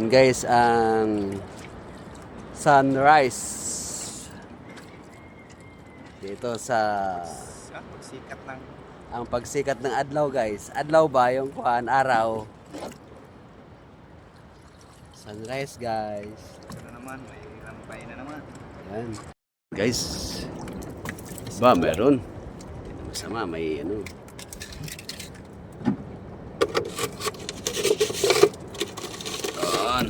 Yan guys, ang sunrise dito sa pagsikat ng ang pagsikat ng adlaw guys. Adlaw ba yung kuhan, araw? Sunrise guys. ano naman, may lampay na naman. Yan. Guys. Ba, meron. Hindi na masama, may ano. Yan.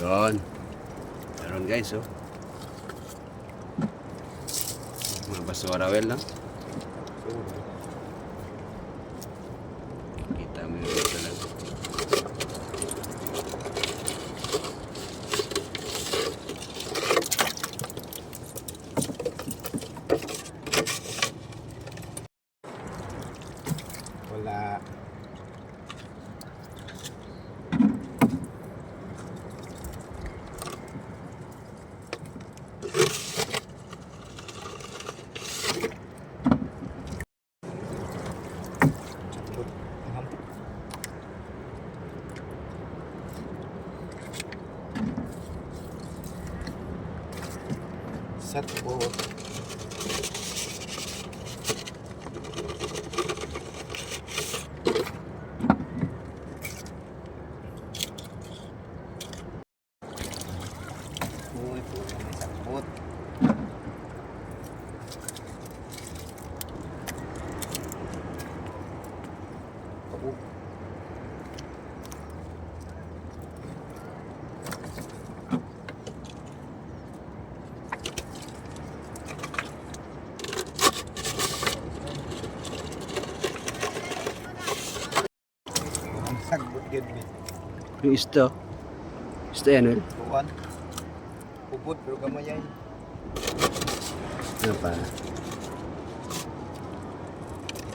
Yan. Meron guys, oh. Mga basura well lang. Kita mo yun talaga. Wala. Set po. Uy, po, may sakot. Sagbot yun, Yung isda. Isda yan, eh. buwan. Ubod, pero gamayay. Ano pa?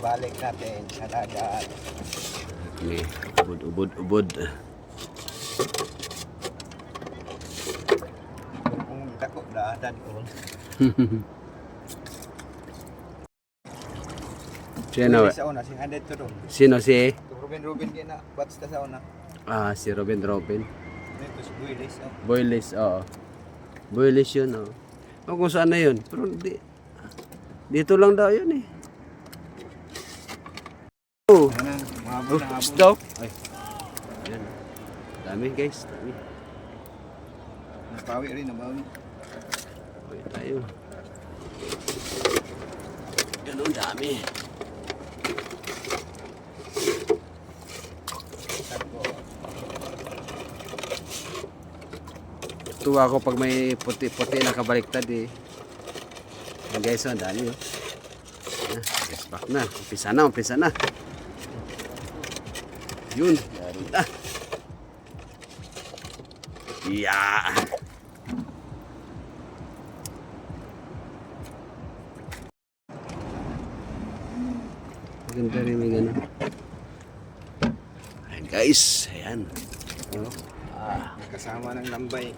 Balik natin sa dagat. Ini, ubod. Kung dako, daadan ko. Sino? Sa una, si Handed to doon. Sino si? Robin kaya na, bats ta sa una. Ah, si Robin. Ito si Willis. Boylis, oo. Boylis yun, oo. O kung saan na yun. Pero dito lang daw yun, eh. Oh. Ano na, mahabol Oh, na habol. isda. Ay. Ayan. Dami guys, dami. Napawi rin, nabawi. Okay tayo. Ganun dami. Tuwa ako pag may puti-puti na kabaliktad eh. Ayan guys, ang dami oh. Guys, back na. Umpisa na. Yun. Yari na. Yeah. Maganda rin may gano'n. Ayan guys. Ayan. Oh. Kasama ng lambay.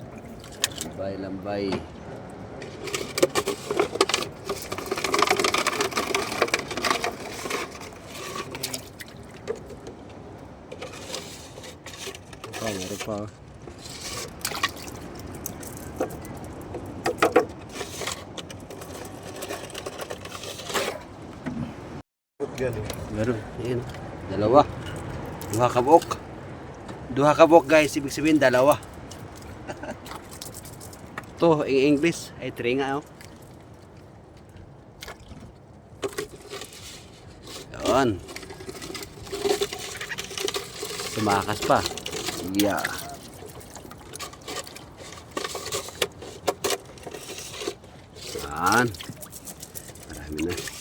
Lambay. Meron pa. Meron. Ayan. Dalawa. Duha kabok guys. Ibig sabihin dalawa. To, in English. Ay, 3 nga oh. Yun. Tumakas pa. Yeah. Yan. Marami na.